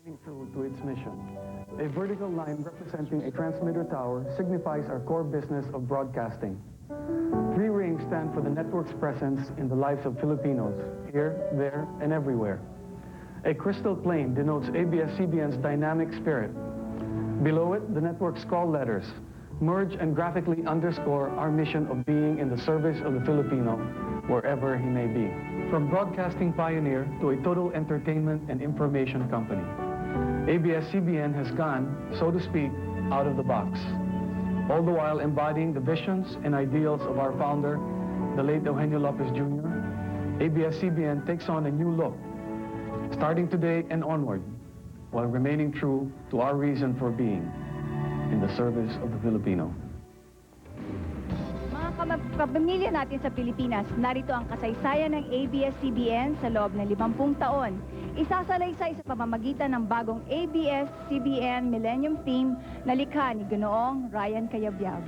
True to its mission. A vertical line representing a transmitter tower signifies our core business of broadcasting. 3 rings stand for the network's presence in the lives of Filipinos, here, there, and everywhere. A crystal plane denotes ABS-CBN's dynamic spirit. Below it, the network's call letters merge and graphically underscore our mission of being in the service of the Filipino, wherever he may be. From broadcasting pioneer to a total entertainment and information company, ABS-CBN has gone, so to speak, out of the box, all the while embodying the visions and ideals of our founder, the late Eugenio Lopez Jr. ABS-CBN takes on a new look, starting today and onward, while remaining true to our reason for being, in the service of the Filipino. Mga kapamilya natin sa Pilipinas, narito ang kasaysayan ng ABS-CBN sa loob ng 50 taon. Isasalaysay sa pamamagitan ng bagong ABS-CBN Millennium Theme na likha ni Ginoong Ryan Cayabyab.